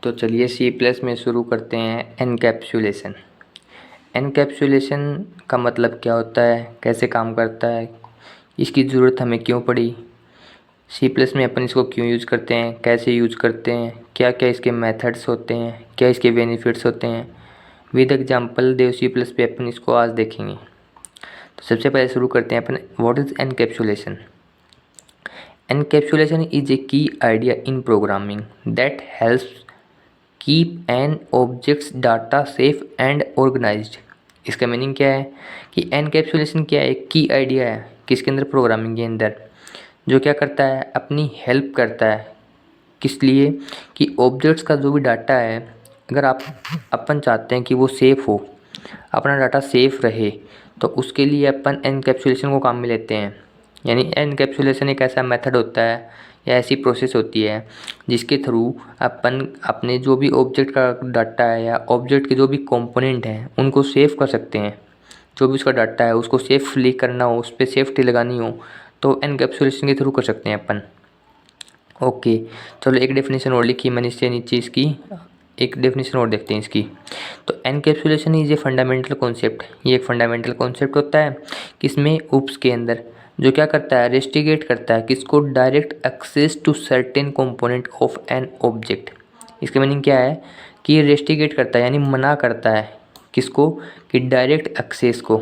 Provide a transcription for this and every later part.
तो चलिए C plus में शुरू करते हैं एनकैप्सुलेशन। एनकैप्सुलेशन का मतलब क्या होता है, कैसे काम करता है, इसकी ज़रूरत हमें क्यों पड़ी, सी प्लस में अपन इसको क्यों यूज़ करते हैं, कैसे यूज़ करते हैं, क्या क्या इसके मेथड्स होते हैं, क्या इसके बेनिफिट्स होते हैं। With example Dev C plus पे अपन इसको आज देखेंगे। तो सबसे पहले शुरू करते हैं अपन, what is encapsulation. Encapsulation is a key idea in programming that helps keep an object's data safe and organized। इसका मीनिंग क्या है कि एनकैप्सुलेशन क्या है, एक की आइडिया है किसके अंदर, प्रोग्रामिंग के अंदर, जो क्या करता है, अपनी हेल्प करता है। किस लिए कि ऑब्जेक्ट्स का जो भी डाटा है, अगर अपन चाहते हैं कि वो सेफ़ हो, अपना डाटा सेफ़ रहे, तो उसके लिए अपन एनकैप्सुलेशन को काम में लेते हैं। यानी एनकैप्सुलेशन एक ऐसा मेथड होता है या ऐसी प्रोसेस होती है जिसके थ्रू अपन अपने जो भी ऑब्जेक्ट का डाटा है या ऑब्जेक्ट के जो भी कंपोनेंट हैं उनको सेव कर सकते हैं। जो भी उसका डाटा है उसको सेफली करना हो, उस पर सेफ्टी लगानी हो, तो एनकैप्सुलेशन के थ्रू कर सकते हैं अपन। ओके, चलो एक डेफिनेशन और लिखी मैंने इससे नीचे, इसकी एक डेफिनेशन और देखते हैं इसकी। तो encapsulation is a fundamental concept, ये एक फंडामेंटल कॉन्सेप्ट होता है किसमें, उप्स के अंदर, जो क्या करता है, रेस्टिगेट करता है किसको, direct access to certain component of an object. इसका मीनिंग क्या है कि ये रेस्टिगेट करता है यानी मना करता है किसको, कि डायरेक्ट एक्सेस को,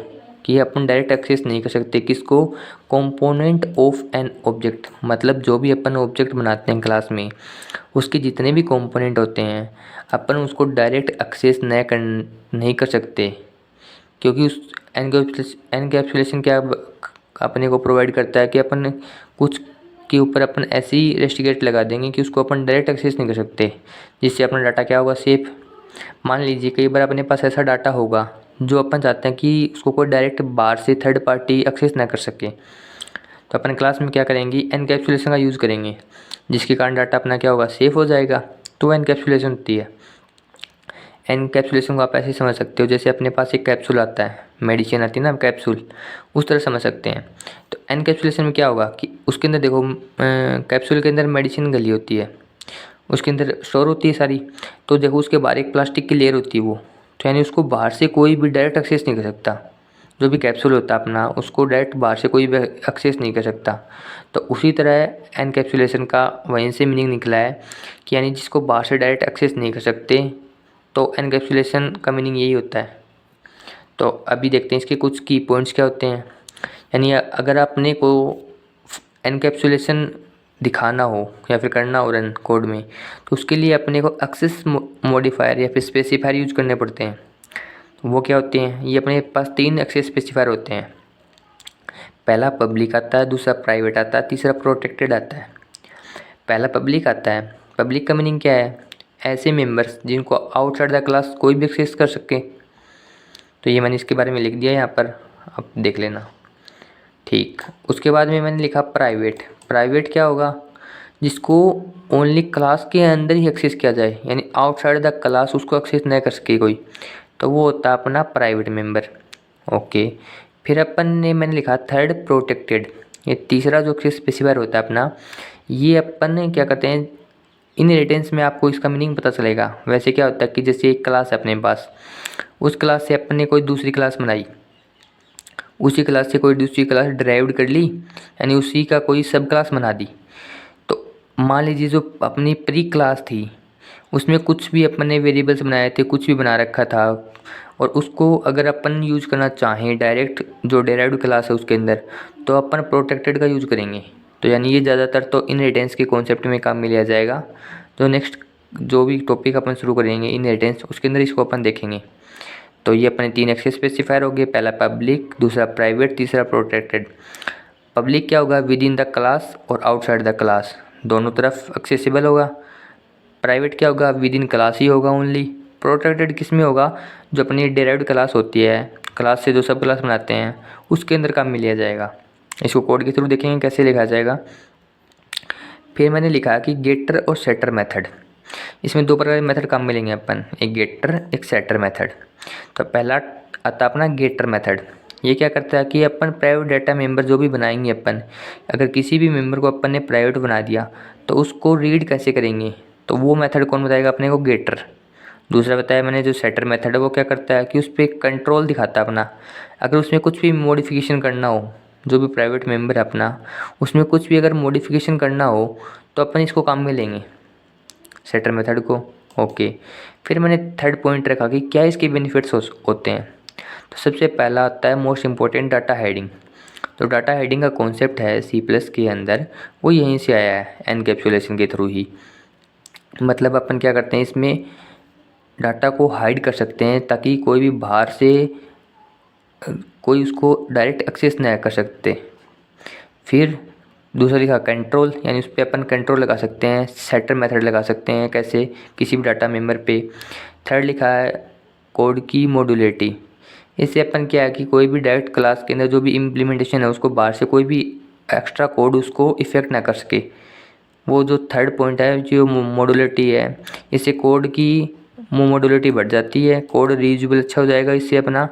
कि अपन डायरेक्ट एक्सेस नहीं कर सकते किसको, कंपोनेंट ऑफ एन ऑब्जेक्ट। मतलब जो भी अपन ऑब्जेक्ट बनाते हैं क्लास में, उसके जितने भी कंपोनेंट होते हैं अपन उसको डायरेक्ट एक्सेस नहीं कर सकते, क्योंकि उस एनकैप्सुलेशन क्या अपने को प्रोवाइड करता है कि अपन कुछ के ऊपर अपन ऐसी रेस्ट्रिकेट लगा देंगे कि उसको अपन डायरेक्ट एक्सेस नहीं कर सकते, जिससे अपना डाटा क्या होगा, सेफ। मान लीजिए कई बार अपने पास ऐसा डाटा होगा जो अपन चाहते हैं कि उसको कोई डायरेक्ट बाहर से थर्ड पार्टी एक्सेस ना कर सके, तो अपन क्लास में क्या करेंगे, एनकैप्सुलेशन का यूज़ करेंगे, जिसके कारण डाटा अपना क्या होगा, सेफ हो जाएगा। तो एनकैप्सुलेशन होती है। एनकैप्सुलेशन को आप ऐसे समझ सकते हो जैसे अपने पास एक कैप्सूल आता है, मेडिसिन आती है ना कैप्सूल, उस तरह समझ सकते हैं। तो एनकैप्सुलेशन में क्या होगा कि उसके अंदर देखो, कैप्सूल के अंदर मेडिसिन गली होती है, उसके अंदर स्टोर होती है सारी। तो देखो उसके बाहर एक प्लास्टिक की लेयर होती है वो, तो यानी उसको बाहर से कोई भी डायरेक्ट एक्सेस नहीं कर सकता। जो भी कैप्सूल होता है अपना, उसको डायरेक्ट बाहर से कोई भी एक्सेस नहीं कर सकता। तो उसी तरह एनकैप्सुलेशन का वहीं से मीनिंग निकला है कि यानी जिसको बाहर से डायरेक्ट एक्सेस नहीं कर सकते, तो एनकैप्सुलेशन का मीनिंग यही होता है। तो अभी देखते हैं इसके कुछ की पॉइंट्स क्या होते हैं। यानी अगर अपने को एनकैप्सुलेशन दिखाना हो या फिर करना हो रन कोड में, तो उसके लिए अपने को एक्सेस मॉडिफायर या फिर स्पेसिफायर यूज करने पड़ते हैं। वो क्या होते हैं, ये अपने पास 3 एक्सेस स्पेसिफायर होते हैं। पहला पब्लिक आता है, दूसरा प्राइवेट आता है, तीसरा प्रोटेक्टेड आता है। पहला पब्लिक आता है। पब्लिक का मीनिंग क्या है, ऐसे मेंबर्स जिनको आउटसाइड द क्लास कोई भी एक्सेस कर सके। तो ये मैंने इसके बारे में लिख दिया यहाँ पर, आप देख लेना। ठीक, उसके बाद में मैंने लिखा प्राइवेट। प्राइवेट क्या होगा, जिसको ओनली क्लास के अंदर ही एक्सेस किया जाए, यानी आउटसाइड द क्लास उसको एक्सेस नहीं कर सके कोई, तो वो होता है अपना प्राइवेट मेंबर। ओके, फिर अपन ने मैंने लिखा थर्ड प्रोटेक्टेड। ये तीसरा जो एक्सेस स्पेसिफायर होता है अपना, ये अपन क्या करते हैं, इनहेरिटेंस में आपको इसका मीनिंग पता चलेगा। वैसे क्या होता है कि जैसे एक क्लास है अपने पास, उस क्लास से अपन ने कोई दूसरी क्लास बनाई, उसी क्लास से कोई दूसरी क्लास ड्राइव कर ली, यानी उसी का कोई सब क्लास बना दी। तो मान लीजिए जो अपनी प्री क्लास थी उसमें कुछ भी अपन ने वेरिएबल्स बनाए थे, कुछ भी बना रखा था, और उसको अगर अपन यूज़ करना चाहें डायरेक्ट जो डेराइव्ड क्लास है उसके अंदर, तो अपन प्रोटेक्टेड का यूज़ करेंगे। तो यानी ये ज़्यादातर तो इनहेरिटेंस के कॉन्सेप्ट में काम में लिया जाएगा। तो नेक्स्ट जो भी टॉपिक अपन शुरू करेंगे इनहेरिटेंस, उसके अंदर इसको अपन देखेंगे। तो ये अपने 3 एक्सेस स्पेसिफायर हो गए, पहला पब्लिक, दूसरा प्राइवेट, तीसरा प्रोटेक्टेड। पब्लिक क्या होगा, विद इन द क्लास और आउटसाइड द क्लास दोनों तरफ एक्सेसिबल होगा। प्राइवेट क्या होगा, विद इन क्लास ही होगा ओनली। प्रोटेक्टेड किस में होगा, जो अपनी डेराइव्ड क्लास होती है, क्लास से जो सब क्लास बनाते हैं उसके अंदर काम में लिया जाएगा। इसको कोड के थ्रू देखेंगे कैसे लिखा जाएगा। फिर मैंने लिखा कि गेटर और सेटर मेथड, इसमें 2 प्रकार के मेथड काम में लेंगे अपन, एक गेटर एक सेटर मेथड। तो पहला आता अपना गेटर मेथड। ये क्या करता है कि अपन प्राइवेट डाटा मेंबर जो भी बनाएंगे अपन, अगर किसी भी मेंबर को अपन ने प्राइवेट बना दिया तो उसको रीड कैसे करेंगे, तो वो मेथड कौन बताएगा अपने को, गेटर। दूसरा बताया मैंने जो सेटर मेथड है वो क्या करता है कि उस पर कंट्रोल दिखाता है अपना। अगर उसमें कुछ भी मॉडिफिकेशन करना हो, जो भी प्राइवेट मेंबर है अपना, उसमें कुछ भी अगर मॉडिफिकेशन करना हो तो अपन इसको काम में लेंगे, सेटर मेथड को। ओके, फिर मैंने थर्ड पॉइंट रखा कि क्या इसके बेनिफिट्स होते हैं। तो सबसे पहला आता है मोस्ट इम्पोर्टेंट, डाटा हेडिंग। तो डाटा हेडिंग का कॉन्सेप्ट है सी प्लस के अंदर, वो यहीं से आया है एनकैप्सुलेशन के थ्रू ही। मतलब अपन क्या करते हैं इसमें डाटा को हाइड कर सकते हैं ताकि कोई भी बाहर से कोई उसको डायरेक्ट एक्सेस ना कर सकते। फिर दूसरा लिखा कंट्रोल, यानी उस पर अपन कंट्रोल लगा सकते हैं, सेटर मेथड लगा सकते हैं कैसे, किसी भी डाटा मेंबर पे। थर्ड लिखा है कोड की मॉड्यूलिटी। इससे अपन क्या है कि कोई भी डायरेक्ट क्लास के अंदर जो भी इम्प्लीमेंटेशन है उसको बाहर से कोई भी एक्स्ट्रा कोड उसको इफ़ेक्ट ना कर सके। वो जो थर्ड पॉइंट है जो मॉड्यूलिटी है, इससे कोड की मॉड्यूलिटी बढ़ जाती है, कोड रीयूजेबल अच्छा हो जाएगा इससे अपना,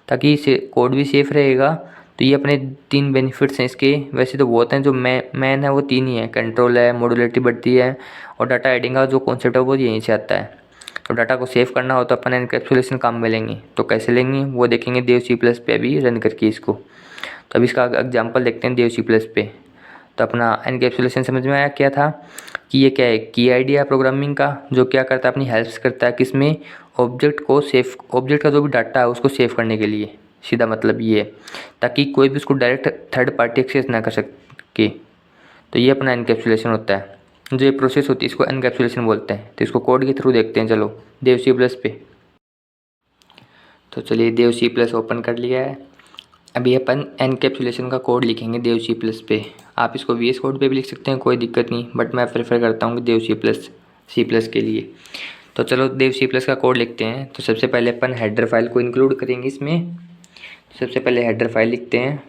ताकि इसे कोड भी सेफ रहेगा। तो ये अपने 3 बेनिफिट्स हैं इसके। वैसे तो बहुत हैं, जो मेन है वो 3 ही है, कंट्रोल है, मॉड्यूलिटी बढ़ती है, और डाटा हेडिंग का जो कॉन्सेप्ट है वो यहीं से आता है। तो डाटा को सेव करना हो तो अपन एनकैप्सुलेशन काम में लेंगे। तो कैसे लेंगे वो देखेंगे देव सी प्लस पे अभी रन करके इसको। तो अभी इसका एग्जांपल देखते हैं देव सी प्लस पे। तो अपना एनकैप्सुलेशन समझ में आया क्या था कि ये क्या है, की आइडिया प्रोग्रामिंग का, जो क्या करता है अपनी हेल्प करता है किसमें, ऑब्जेक्ट को सेव, ऑब्जेक्ट का जो भी डाटा है उसको सेव करने के लिए। सीधा मतलब ये है, ताकि कोई भी उसको डायरेक्ट थर्ड पार्टी एक्सेस ना कर सके। तो ये अपना एनकैप्सुलेशन होता है। जो ये प्रोसेस होती है इसको एनकैप्सुलेशन बोलते हैं। तो इसको कोड के थ्रू देखते हैं, चलो देव सी प्लस पे। तो चलिए देव सी प्लस ओपन कर लिया है। अभी अपन एनकैप्सुलेशन का कोड लिखेंगे देव सी प्लस पे। आप इसको वी एस कोड पे भी लिख सकते हैं, कोई दिक्कत नहीं, बट मैं प्रेफर करता हूँ कि देव सी प्लस के लिए। तो चलो देव सी प्लस का कोड लिखते हैं। तो सबसे पहले अपन हेडर फाइल को इंक्लूड करेंगे इसमें। सबसे पहले हेडर फाइल लिखते हैं,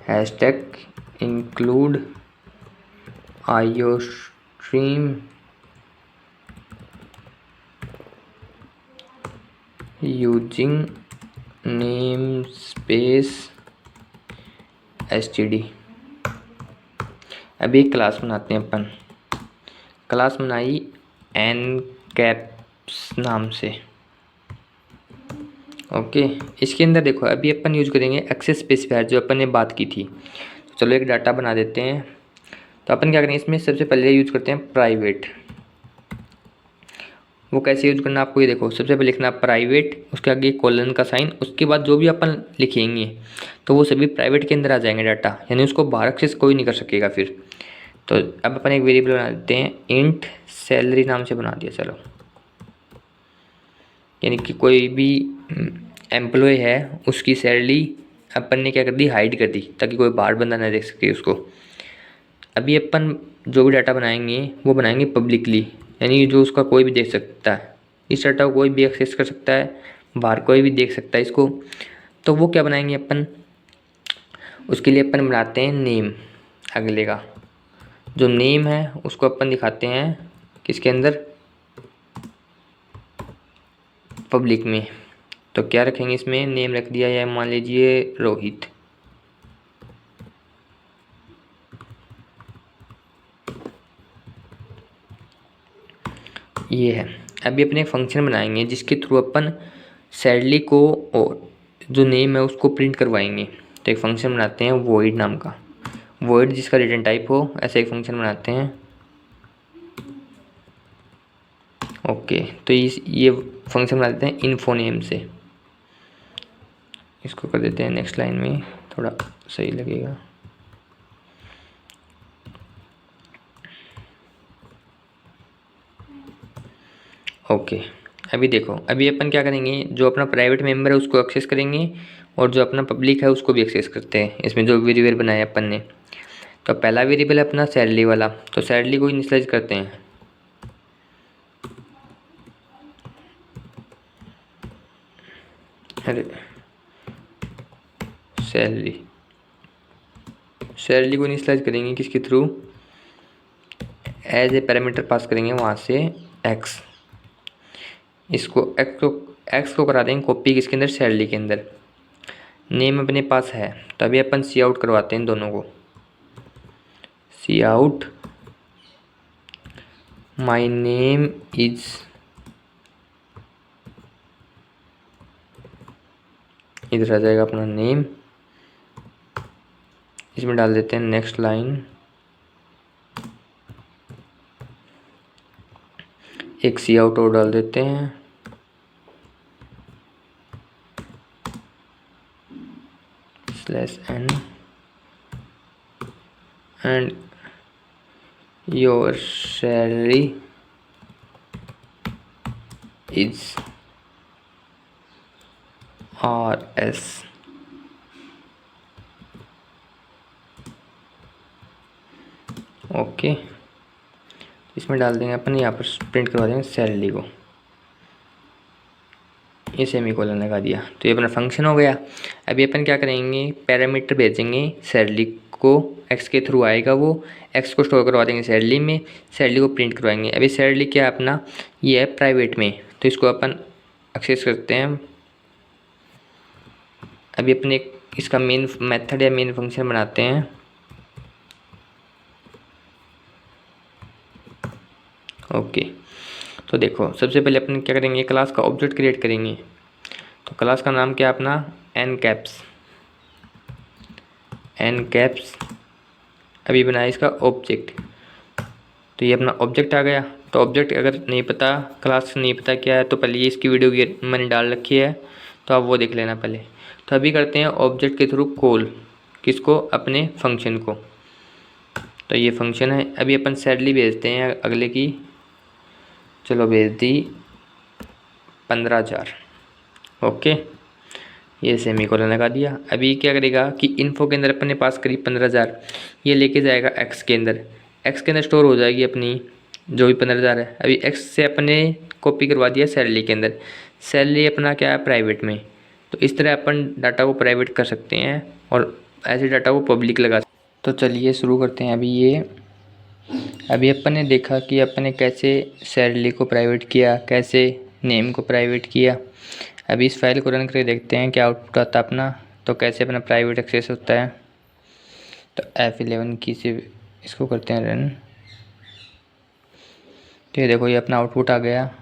hashtag include iostream using name space std। अभी एक क्लास बनाते हैं अपन। क्लास बनाई एनकैप्स नाम से। ओके, इसके अंदर देखो अभी अपन यूज करेंगे एक्सेस स्पेसिफायर जो अपन ने बात की थी। तो चलो एक डाटा बना देते हैं। तो अपन क्या करेंगे इसमें सबसे पहले यूज करते हैं प्राइवेट। वो कैसे यूज करना आपको ये देखो, सबसे पहले लिखना प्राइवेट, उसके आगे कॉलन का साइन, उसके बाद जो भी अपन लिखेंगे तो वो सभी प्राइवेट के अंदर आ जाएंगे डाटा, यानी उसको बाहर एक्सेस कोई नहीं कर सकेगा फिर। तो अब अपन एक वेरिएबल बना देते हैं, इंट सैलरी नाम से बना दिया चलो। यानी कि कोई भी एम्प्लॉय है उसकी सैलरी अपन ने क्या कर दी, हाइड कर दी, ताकि कोई बाहर बंदा ना देख सके उसको। अभी अपन जो भी डाटा बनाएंगे वो बनाएंगे पब्लिकली, यानी जो उसका कोई भी देख सकता है। इस डाटा को कोई भी एक्सेस कर सकता है, बाहर कोई भी देख सकता है इसको। तो वो क्या बनाएंगे अपन, उसके लिए अपन बनाते हैं नेम। अगले का जो नेम है उसको अपन दिखाते हैं किसके अंदर, पब्लिक में। तो क्या रखेंगे इसमें, नेम रख दिया, या मान लीजिए रोहित। ये है। अभी अपने फंक्शन बनाएंगे जिसके थ्रू अपन सैलरी को और जो नेम है उसको प्रिंट करवाएंगे। तो एक फंक्शन बनाते हैं वॉइड नाम का, वॉइड जिसका रिटर्न टाइप हो, ऐसा एक फंक्शन बनाते हैं। ओके, तो ये फंक्शन बना देते हैं इन्फो नेम से। इसको कर देते हैं नेक्स्ट लाइन में, थोड़ा सही लगेगा। ओके, अभी देखो अभी अपन क्या करेंगे, जो अपना प्राइवेट मेंबर है उसको एक्सेस करेंगे, और जो अपना पब्लिक है उसको भी एक्सेस करते हैं। इसमें जो वेरिएबल बनाया अपन ने, तो पहला वेरिएबल है अपना सैलरी वाला। तो सैलरी को इनिशियलाइज करते हैं, अरे सैलरी, सैलरी को इनिशियलाइज करेंगे किसके थ्रू, एज ए पैरामीटर पास करेंगे वहाँ से एक्स। इसको एक्स को करा देंगे कॉपी किसके अंदर, सैलरी के अंदर। नेम अपने पास है, तभी अपन सी आउट करवाते हैं दोनों को। सी आउट माई नेम इज, इधर आ जाएगा अपना नेम, इसमें डाल देते हैं नेक्स्ट लाइन, एक सी आउट और डाल देते हैं, /n and your salary is RS। Okay, इसमें डाल देंगे अपन, यहाँ पर प्रिंट करवा देंगे सैलरी को, ये सेमीकोलन लगा दिया। तो ये अपना फंक्शन हो गया। अभी अपन क्या करेंगे, पैरामीटर भेजेंगे सैलरी को, एक्स के थ्रू आएगा वो, एक्स को स्टोर करवा देंगे सैलरी में, सैलरी को प्रिंट करवाएंगे। अभी सैलरी क्या है अपना, ये है प्राइवेट में, तो इसको अपन एक्सेस करते हैं। अभी अपने इसका मेन मेथड या मेन फंक्शन बनाते हैं। ओके, तो देखो सबसे पहले अपन क्या करेंगे, क्लास का ऑब्जेक्ट क्रिएट करेंगे। तो क्लास का नाम क्या है अपना, एन कैप्स। अभी बनाया इसका ऑब्जेक्ट, तो ये अपना ऑब्जेक्ट आ गया। तो ऑब्जेक्ट अगर नहीं पता, क्लास नहीं पता क्या है, तो पहले ये इसकी वीडियो की मैंने डाल रखी है, तो आप वो देख लेना पहले। तो अभी करते हैं ऑब्जेक्ट के थ्रू कॉल, किसको, अपने फंक्शन को। तो ये फंक्शन है। अभी अपन सैलरी भेजते हैं अगले की, चलो भेज दी 15,000। ओके, ये सेमीकोलन लगा दिया। अभी क्या करेगा कि इन्फो के अंदर अपने पास करीब 15,000 ये लेके जाएगा एक्स के अंदर, एक्स के अंदर स्टोर हो जाएगी अपनी जो भी 15,000 है। अभी एक्स से अपने कॉपी करवा दिया सैलरी के अंदर, सैलरी अपना क्या है प्राइवेट में। तो इस तरह अपन डाटा को प्राइवेट कर सकते हैं और ऐसे डाटा को पब्लिक लगा। तो चलिए शुरू करते हैं। अभी अपन ने देखा कि अपन ने कैसे सैलरी को प्राइवेट किया, कैसे नेम को प्राइवेट किया। अभी इस फाइल को रन करके देखते हैं क्या आउटपुट आता है अपना, तो कैसे अपना प्राइवेट एक्सेस होता है। तो F11 की से इसको करते हैं रन। तो ये देखो, ये अपना आउटपुट आ गया,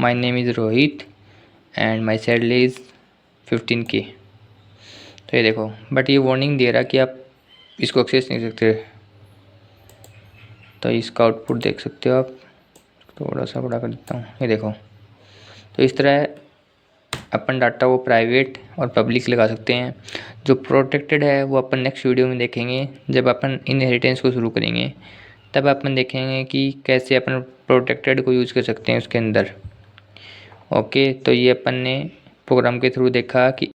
my name is Rohit and my salary is 15K। तो ये देखो, बट ये वार्निंग दे रहा कि आप इसको एक्सेस नहीं सकते। तो इसका आउटपुट देख सकते हो आप, थोड़ा सा बड़ा कर देता हूँ, ये देखो। तो इस तरह अपन डाटा वो प्राइवेट और पब्लिक लगा सकते हैं। जो प्रोटेक्टेड है वो अपन नेक्स्ट वीडियो में देखेंगे, जब अपन इनहेरिटेंस को शुरू करेंगे तब अपन देखेंगे कि कैसे अपन प्रोटेक्टेड को यूज़ कर सकते हैं उसके अंदर। ओके, तो ये अपन ने प्रोग्राम के थ्रू देखा कि